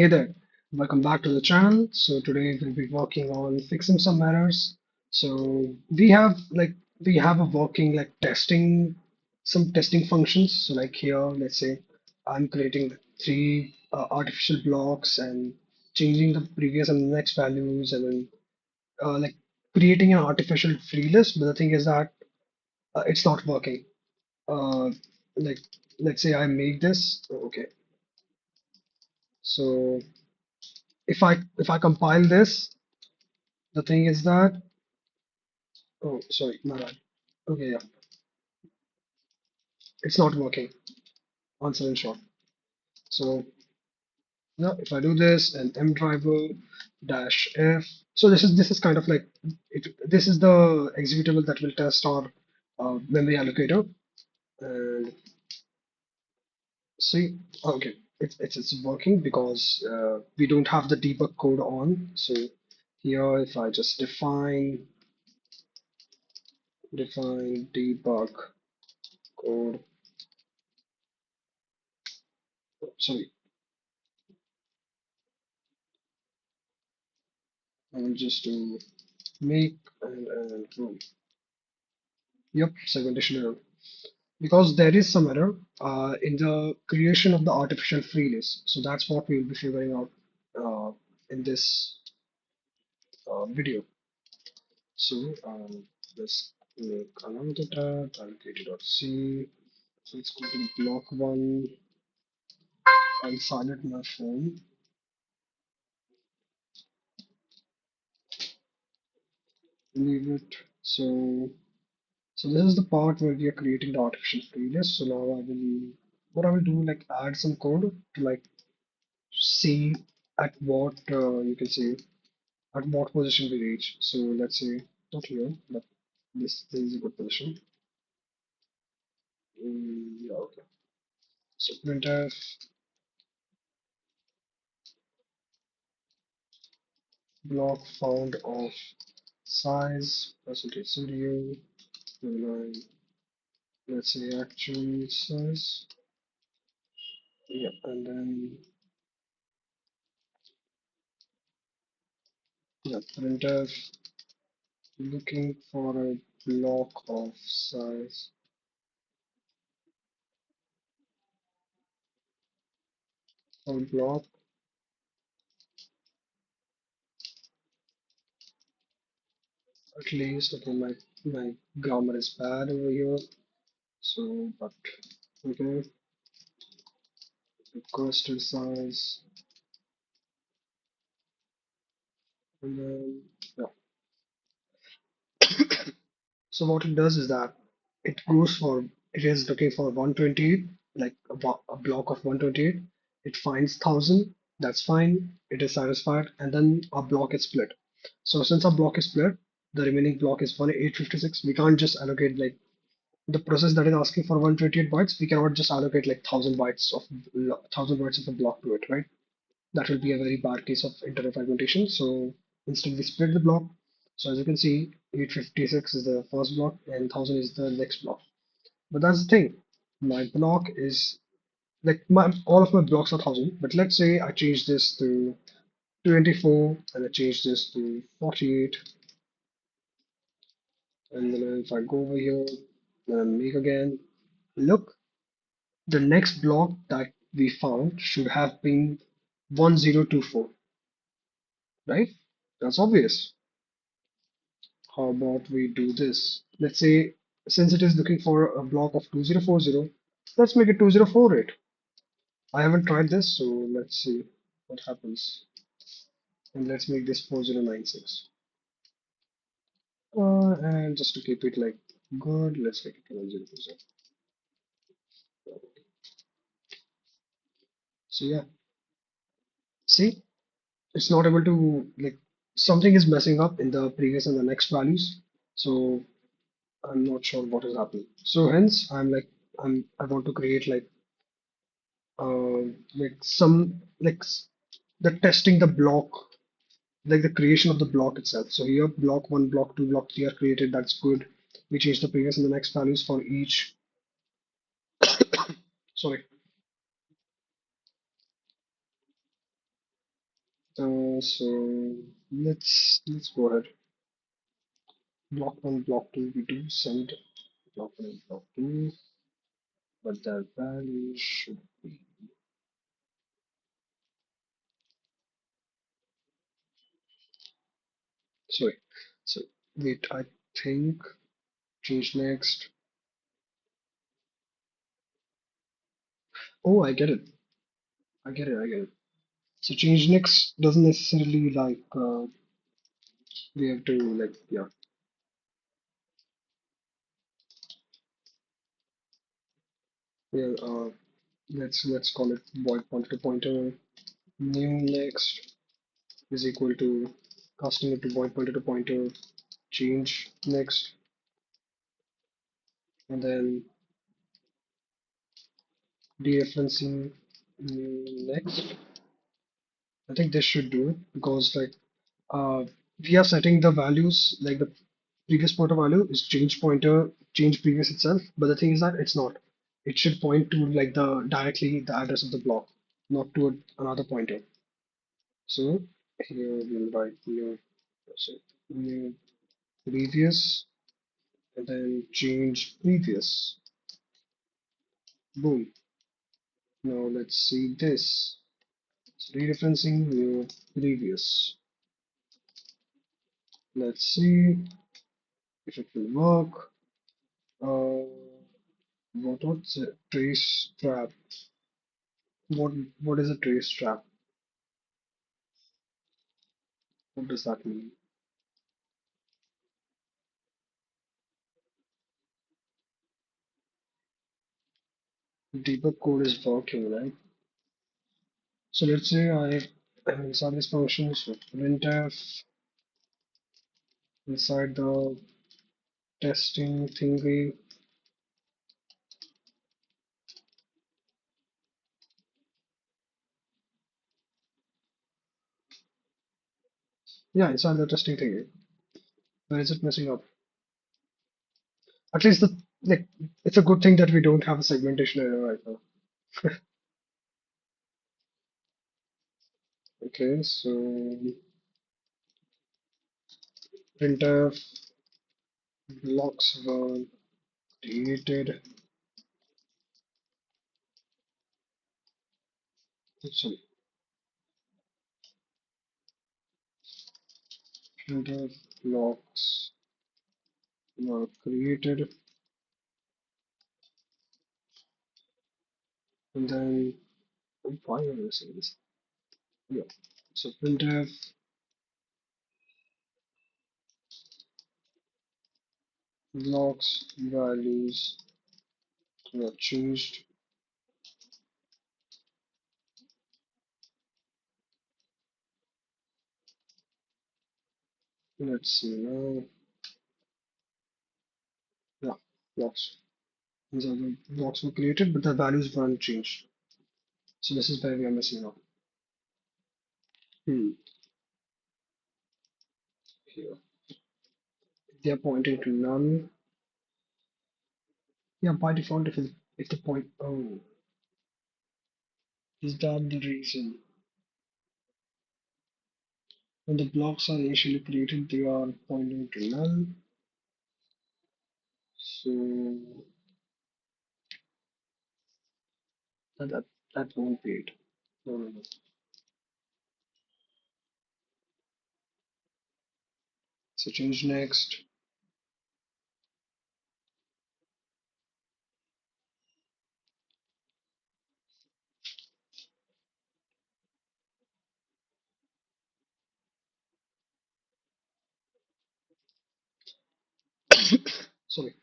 Hey there, welcome back to the channel. So today we'll be working on fixing some errors. So we have a working like testing some testing functions. So like here, let's say I'm creating three artificial blocks and changing the previous and the next values and then like creating an artificial free list. But the thing is that it's not working. Uh, like let's say I make this. Okay, so if I compile this. The thing is that, oh, sorry, my bad. Okay, yeah, it's not working. Answer in short. So now, if I do this and M driver dash F, so this is kind of like it. This is the executable that will test our memory allocator. And see, okay, it's working because we don't have the debug code on. So here, if I just define debug code, sorry, I'll just do make and boom. Yep, segmentation error. Because there is some error in the creation of the artificial free list. So that's what we will be figuring out in this video. So let's make another tab, allocator.c. So it's going to be block one. I'll silent my phone. Leave it. So this is the part where we are creating the artificial free list. So now what I will do, like add some code to like see at what you can say at what position we reach. So let's say not here, but this is a good position. Yeah, okay. So printf block found of size percentage studio line. Let's say actual size. Yeah, and then yeah, printf looking for a block of size or block at least. Okay, my grammar is bad over here. So, but okay, requested size, and then yeah. So what it does is that it is looking for 128, like a block of 128. It finds 1000, that's fine. It is satisfied, and then our block is split. So since our block is split, the remaining block is 1856. We can't just allocate like the process that is asking for 128 bytes. We cannot just allocate like 1000 bytes of a block to it, right? That will be a very bad case of internal fragmentation. So instead we split the block. So as you can see, 856 is the first block and 1000 is the next block. But that's the thing. My block is like all of my blocks are 1000. But let's say I change this to 24 and I change this to 48. And then if I go over here and make again, look, the next block that we found should have been 1024, right? That's obvious. How about we do this? Let's say, since it is looking for a block of 2040, let's make it 2048. I haven't tried this, so let's see what happens. And let's make this 4096. And just to keep it like good, let's make it 1040. So yeah, see, it's not able to like something is messing up in the previous and the next values. So I'm not sure what is happening. So hence I want to create uh, some the testing the block, like the creation of the block itself. So here block one, block two, block three are created. That's good. We change the previous and the next values for each. Sorry. So let's go ahead. Block one, block two, we do send block one and block two, but the value should be sorry. So wait, I think change next. Oh, I get it. I get it. I get it. So change next doesn't necessarily like we have to like yeah yeah let's call it void pointer to pointer. New next is equal to casting it to void pointer to pointer. Change next and then dereferencing new next. I think this should do because like uh we are setting the values like the previous pointer value is change pointer change previous itself, but the thing is that it's not. It should point to like the directly the address of the block, not to another pointer. So here we'll write so new previous and then change previous. Boom. Now let's see this. So dereferencing new previous. Let's see if it will work. Uh, what's a trace trap? What what is a trace trap? What does that mean? Debug code is working, right? So let's say I inside this function, so printf inside the testing thingy. Yeah, inside the testing thingy. Where is it messing up? At least the like it's a good thing that we don't have a segmentation error right now. Okay, so printf blocks were created. Sorry, printf blocks were created, and then why am I saying this? Yeah. So printf blocks values were changed. Let's see now. Yeah, blocks. These are the blocks were created, but the values weren't changed. So this is where we are messing up. Hmm. Here. They are pointing to none. Yeah, by default, if the point oh, is that the reason? When the blocks are initially created, they are pointing to none. So that won't be it. No, no, no. So change next. Sorry.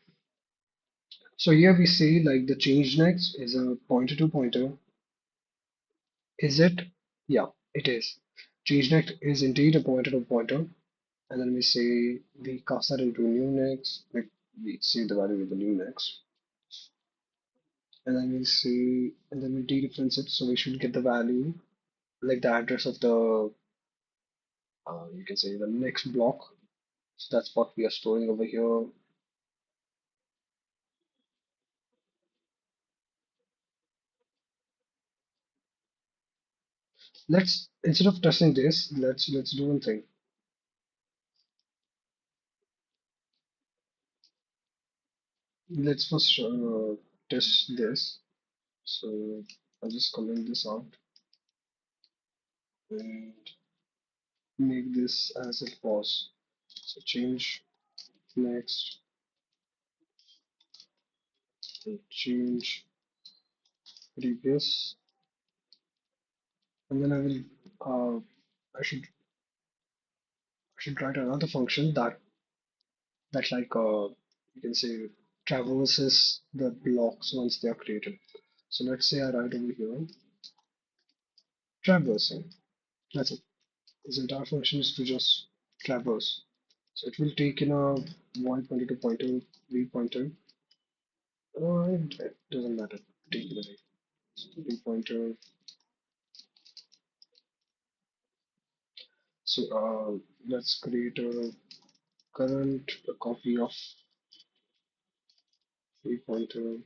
So here we say like the change next is a pointer to pointer. Is it? Yeah, it is. Change next is indeed a pointer to pointer. And then we say we cast that into new next. Like we save the value with the new next. And then we say, and then we dereference it. So we should get the value, like the address of the, you can say the next block. So that's what we are storing over here. Let's instead of testing this, let's do one thing. Let's first test this. So I'll just comment this out and make this as it was. So change next and change previous, and then uh, I should write another function that you can say traverses the blocks once they are created. So let's say I write over here traversing. That's it. This entire function is to just traverse. So it will take in a void pointer to pointer, v pointer. It doesn't matter. Take it away. So v pointer. So let's create a current a copy of v pointer.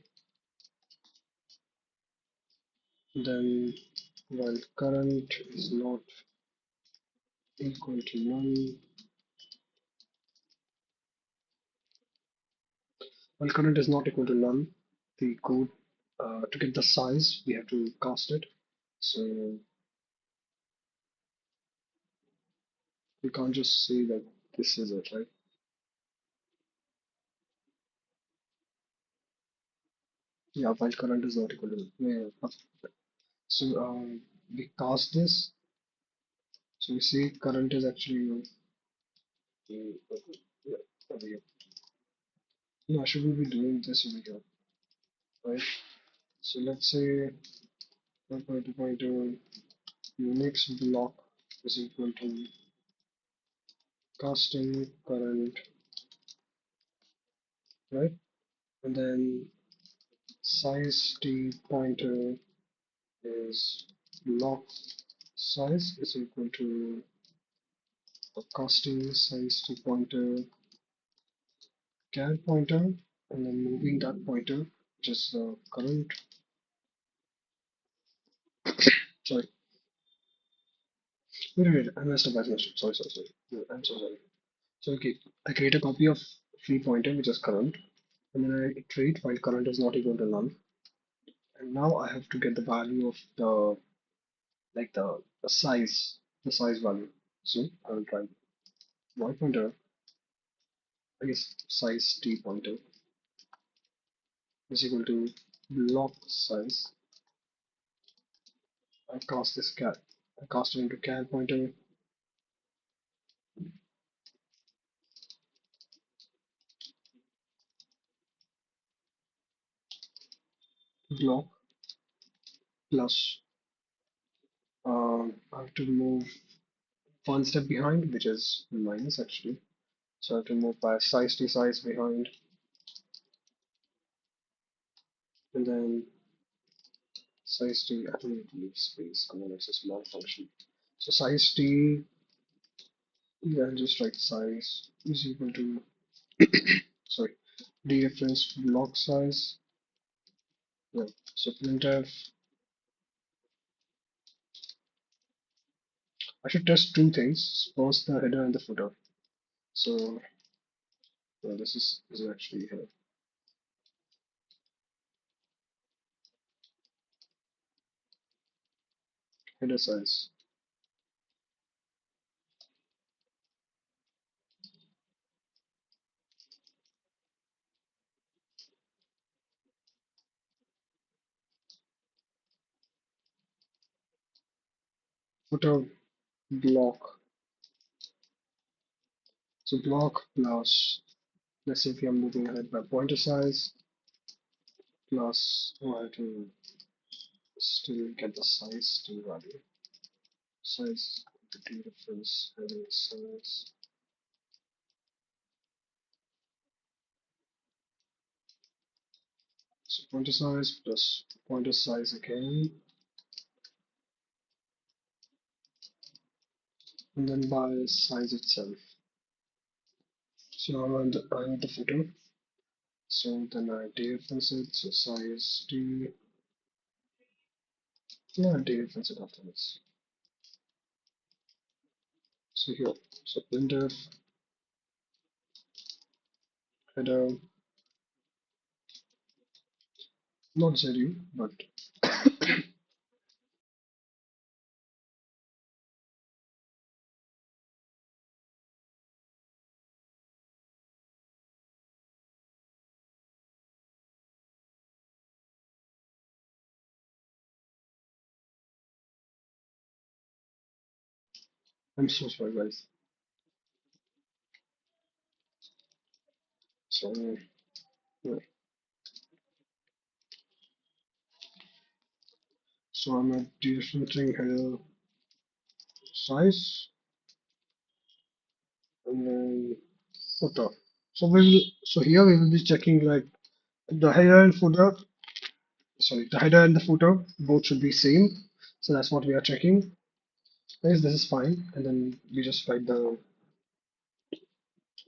Then while current is not equal to none, while current is not equal to none, the code to get the size we have to cast it. So we can't just say that this is it, right? Yeah, while current is not equal to yeah. So we cast this. So we see current is actually yeah, over here. No, I shouldn't be doing this over here, right? So let's say pointer unix block is equal to casting current, right? And then size t pointer is block size is equal to the casting size t pointer char pointer, and then moving that pointer, just the current. Sorry, wait, I messed up. I messed up. Sorry. No, I'm so sorry. So okay, I create a copy of free pointer which is current, and then I iterate while current is not equal to none. And now I have to get the value of the the size value. So I will try y pointer, I guess size t pointer is equal to block size. I cast this cat. I cast it into cat pointer block plus I have to move one step behind, which is minus actually. So I have to move by size to size behind, and then size t. I don't need to leave space. I mean, it's a small function. So size t, yeah, just write size is equal to sorry dereference block size. Yeah. So printf. I should test two things. First, the header and the footer. So this is actually header size. Footer block. So block plus, let's say if you're moving ahead by pointer size, plus, oh, I have to still get the size to value. Size, the dereference, header size. So pointer size plus pointer size again, and then by size itself. So I want the footer. So then I dereference it. So size d, yeah, dereference it after this. So here, so printf header, not zero, but I'm so sorry, guys. So yeah, so I'm at definitely header size and then footer. So here we will be checking like the header and footer. Sorry, the header and the footer both should be same. So that's what we are checking. Yes, this is fine, and then we just write the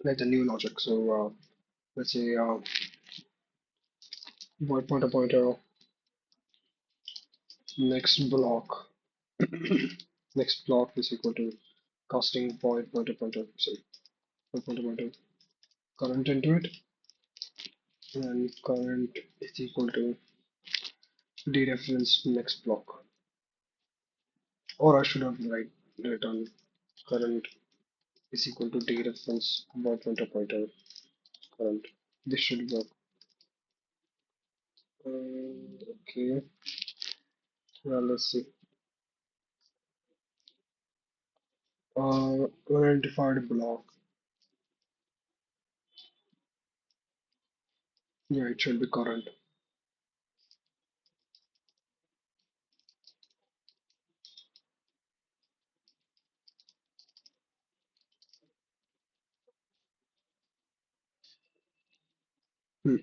new logic. So let's say void pointer next block next block is equal to casting void pointer sorry void pointer current into it, and current is equal to dereference next block, or I should have written current is equal to dereference void pointer current. This should work. Okay, well, let's see. Unidentified block. Yeah, it should be current. Hmm.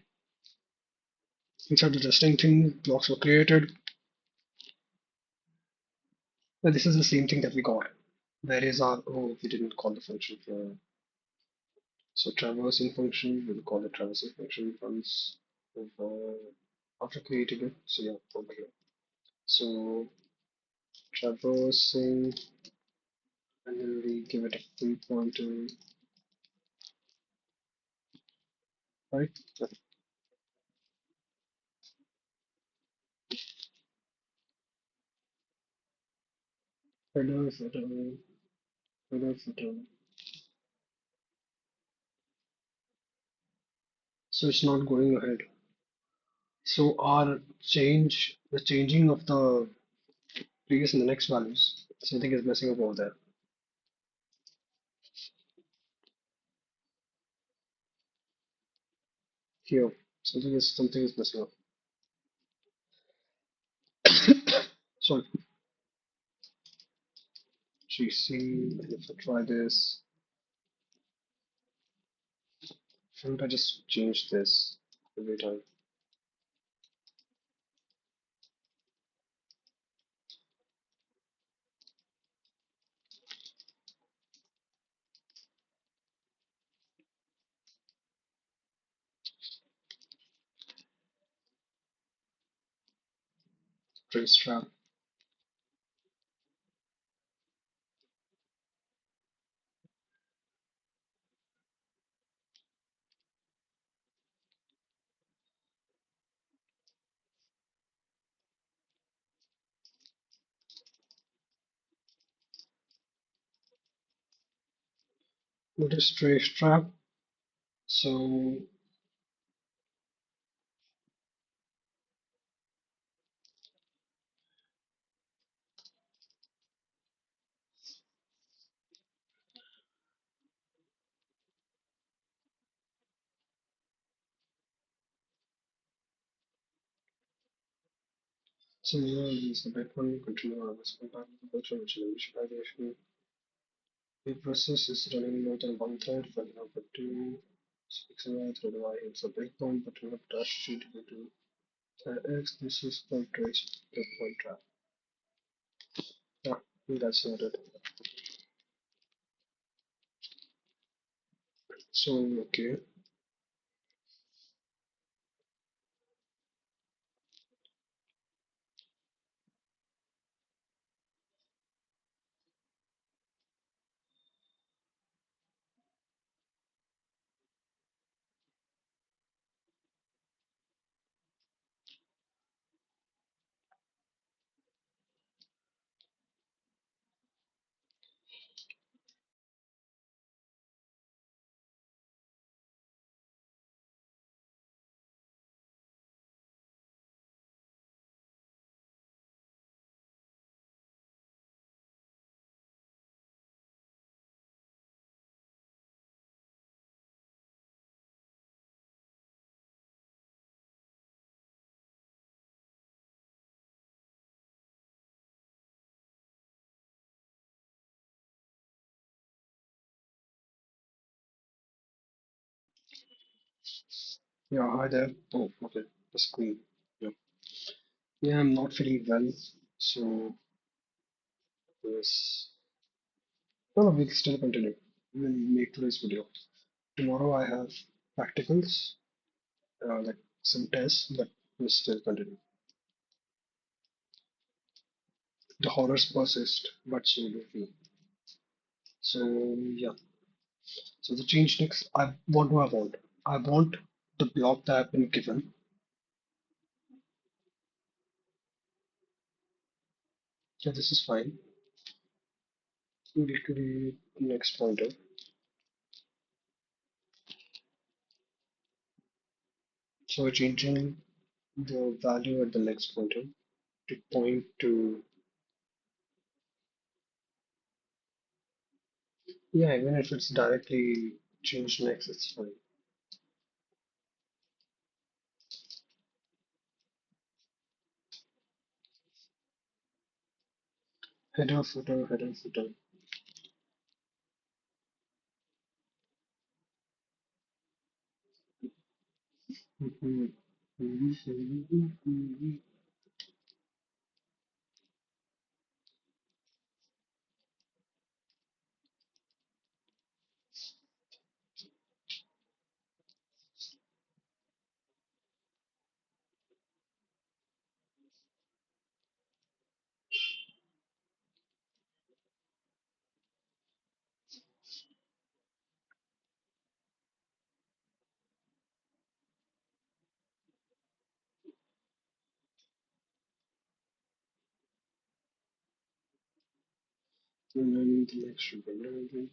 Inside the testing thing, blocks were created. But this is the same thing that we got. Where is our, oh, we didn't call the function here. So traversing function, we'll call the traversing function once over, after creating it. So yeah, over here. So traversing, and then we give it a free pointer, right? Header, footer, header, footer. So it's not going ahead. So our the changing of the previous and the next values, something is messing up over there. Here, something is messing up. So GC, if I try this, shouldn't I just change this every time? Trace trap. What is trace trap? So here is the background continue on this contact virtual initialization. The process is running more than one thread for number two. Speaks about thread Y hits a breakpoint, but not dash sheet into thread X. This is called trace breakpoint trap. Yeah, that's not it. So okay. Yeah, hi there. Oh, okay. The screen. Yeah. Yeah, I'm not feeling well. So, yes. No, no, we'll still continue. We'll make today's video. Tomorrow I have practicals, like some tests, but we'll still continue. The horrors persist, but so do we. So, yeah. So the change next, what do I want? I want the block that I've been given. Yeah, this is fine. We'll create next pointer. So we're changing the value at the next pointer to point to, yeah, even if it's directly changed next, it's fine. Header, footer, header, footer. Mhm. And then the next should be relevant.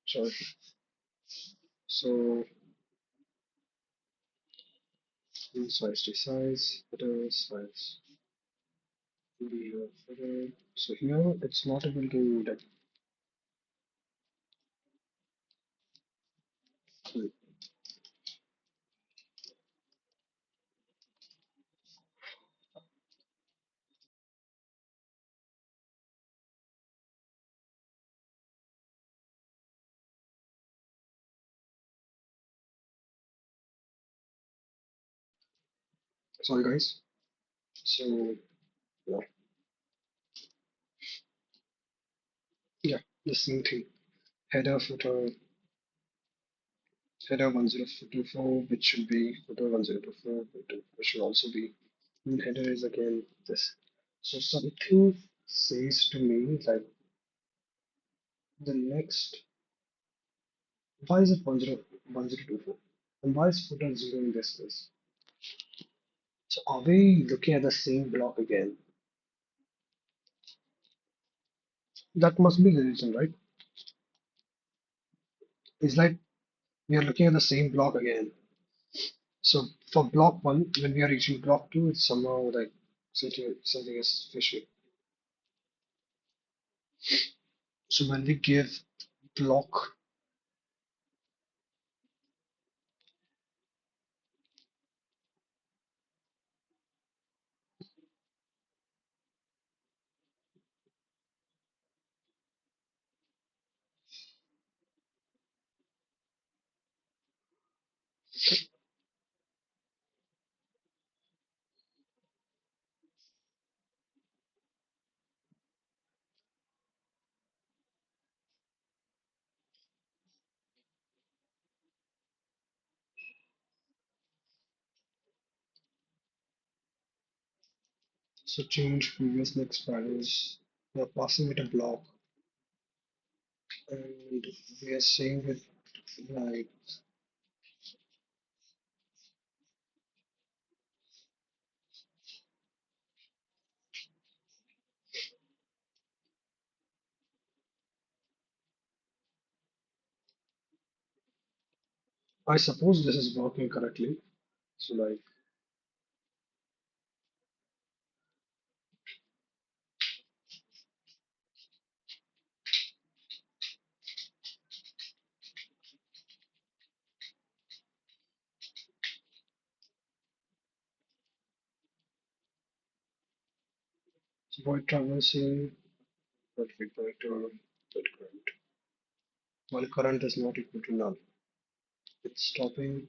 Sorry. So size to size, header, size, video, header. So here it's not able to like, sorry guys. So yeah, yeah, the same thing. Header, footer, header 1024, which should be footer 1024, which should also be, and header is again this. So something says to me like the next, why is it 1024? And why is footer 0 in this case? So are we looking at the same block again? That must be the reason, right? It's like we are looking at the same block again. So for block one, when we are reaching block two, it's somehow like something is fishy. So when we give block, so change previous next values, we are passing it a block, and we are saying it like, I suppose this is working correctly. So like, void traversing, perfect vector, but correct. while current is not equal to null. It's stopping.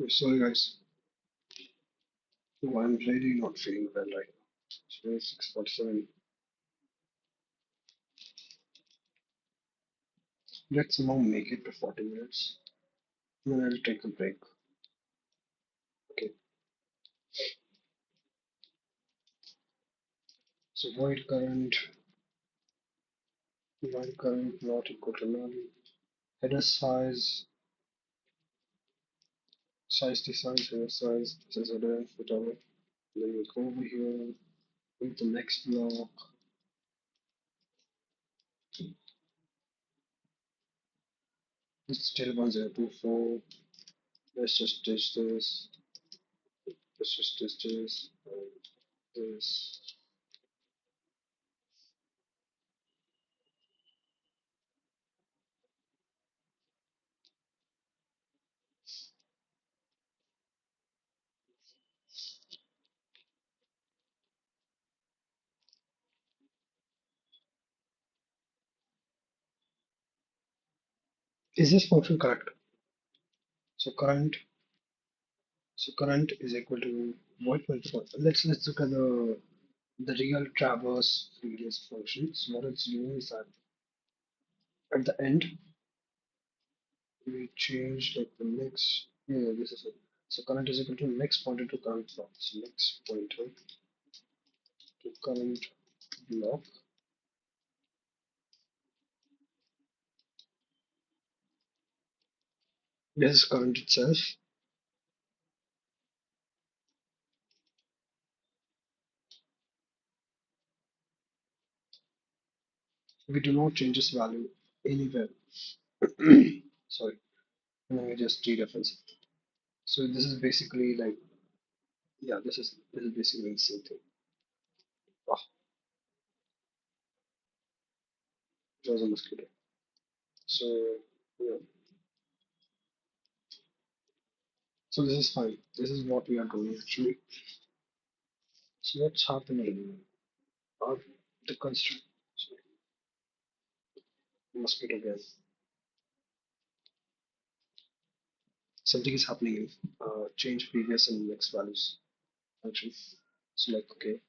Sorry guys, I'm really not feeling well right now. It's 6:47. Let's now make it to 40 minutes. Then I'll take a break. Okay. So void current not equal to null. Header header size, this is header, whatever. Then we go over here with the next block. It's still 1024. Let's just ditch this. Let's just ditch this. And this. Is this function correct? So current is equal to void function. Let's look at the real traverse radius function. So what it's doing is that at the end we change like the next. Yeah, this is it. So current is equal to next pointer to current block. So next pointer to current block. This is current itself. We do not change this value anywhere. Sorry, let me just rereference it. So this is basically like, yeah, this is basically the same thing. Ah, it was a mosquito. So yeah, so this is fine. This is what we are doing actually. So what's happening? Are the construct mosquito again? Something is happening in change previous and next values function. So like okay,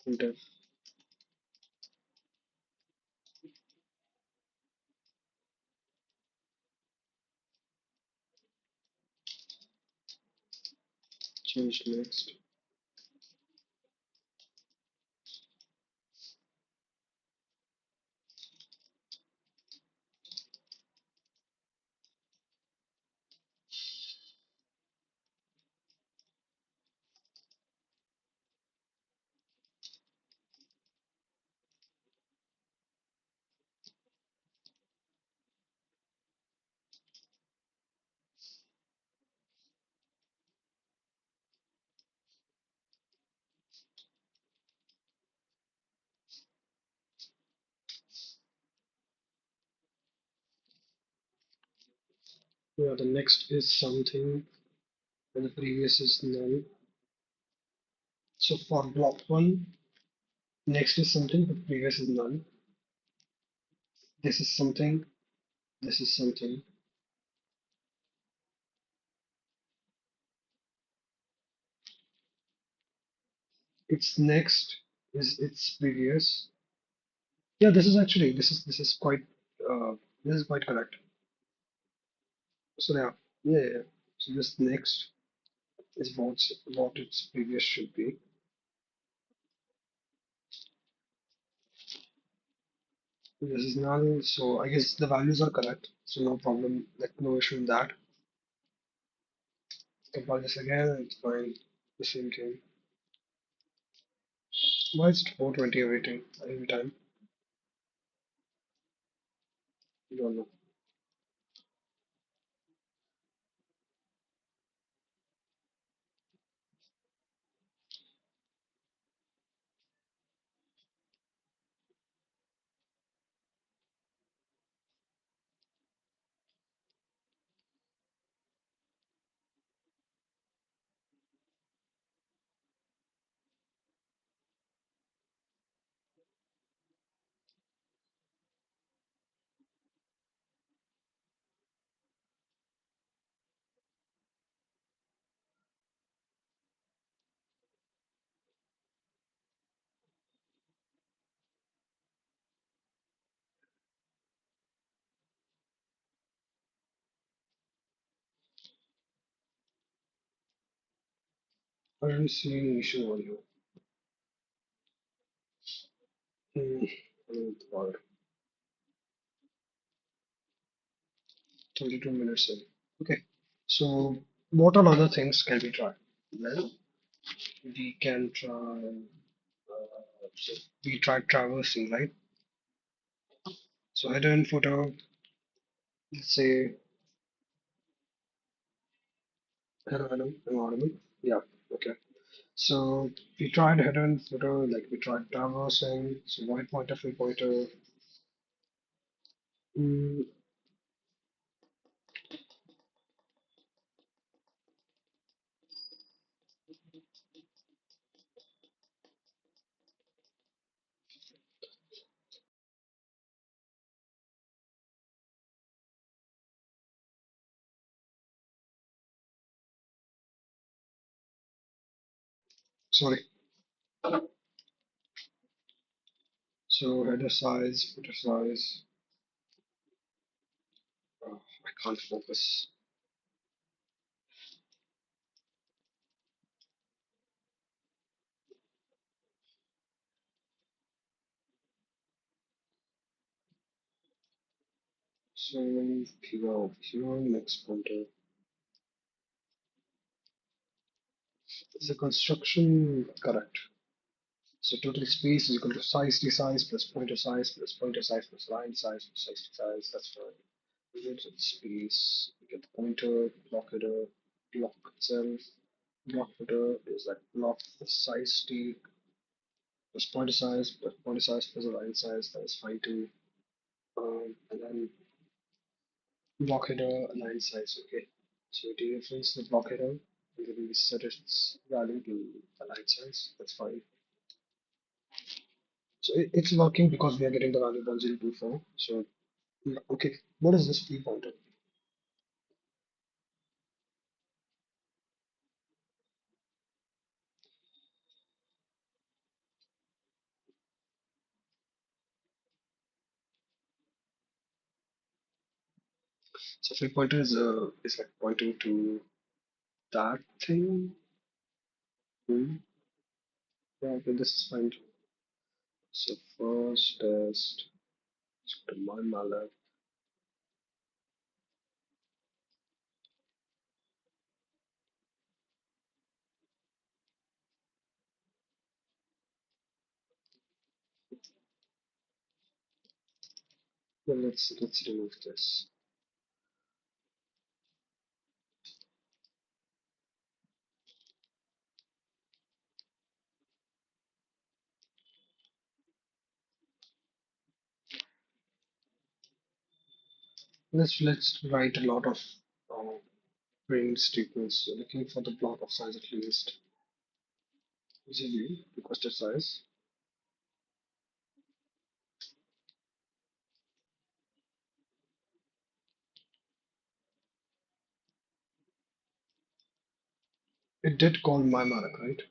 enter, change next. Yeah, the next is something and the previous is none. So for block one, next is something, but previous is none. This is something, this is something. Its next is its previous. Yeah, this is quite uh, this is quite correct. So yeah. So this next is what its previous should be. This is null, so I guess the values are correct. So no problem, like no issue in that. Compile this again, it's fine. The same thing. Why is it 420 every time? Don't know. I don't see any issue on you. Hmm. Or 22 minutes in. Okay. So what are other things can we try? Well, we can try. So we tried traversing, right? So header and footer. Let's say hello, am I audible? Yeah. Okay. So we tried header and footer, like we tried traversing. So white pointer, free pointer. Mm, sorry. So header size, footer size. Oh, I can't focus. So here next pointer. Is the construction correct? So total space is equal to size t size plus pointer size plus line size plus size t size. That's fine. Limited space. We get the pointer, block header, block itself. Block footer is that block the size t plus pointer size plus the line size. That is fine too. And then block header, line size. Okay. So we dereference the block header and then we set its value to the line size. That's fine. So it's working because we are getting the value 1024. So yeah, okay, what is this p pointer? So p pointer is like pointing to that thing. Hmm. Yeah, okay, this is fine. So first test to my mallet. Well, let's remove this. Let's write a lot of uh, print statements. So looking for the block of size at least. Easily requested size. It did call my mallet, right?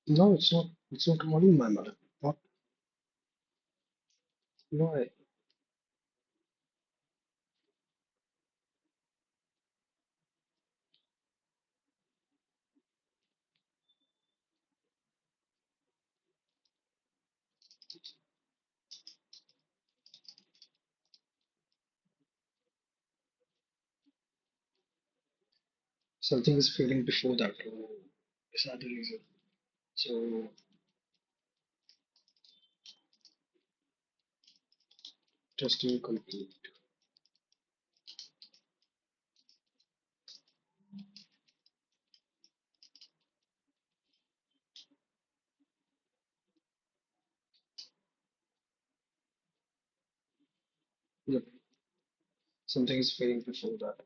No, it's not. It's not calling my mother. What? Why? Something is failing before that. Is that the reason? So testing complete. Yep. Something is failing before that.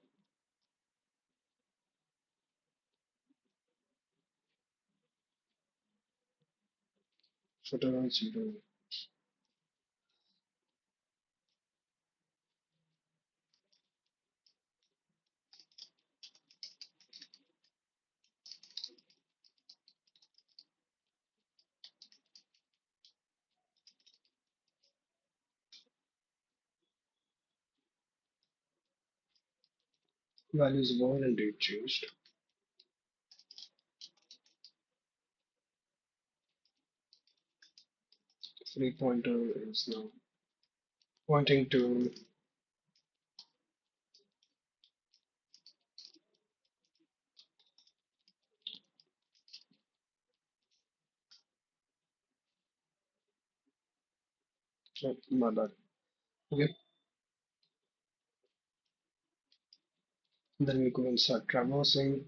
Footer on zero. Values one and date changed. Three pointer is now pointing to my bad. Okay. Then we go and start traversing.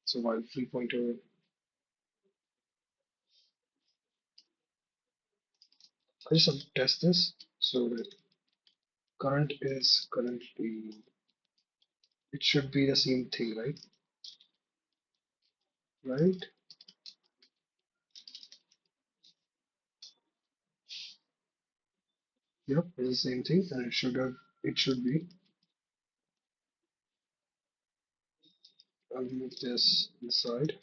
So while three pointer, I just have to test this. So the current is currently, it should be the same thing, right? Right? Yep, it's the same thing, and it should be. I'll move this inside.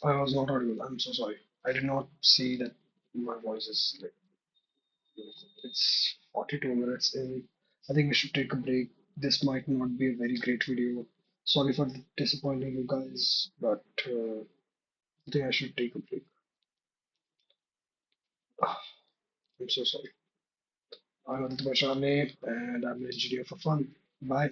I was not audible. I'm so sorry. I did not see that my voice is like it's 42 minutes in. I think we should take a break. This might not be a very great video. Sorry for disappointing you guys, but I think I should take a break. Ah, I'm so sorry. I'm Aditya Shane, and I'm an engineer for fun. Bye.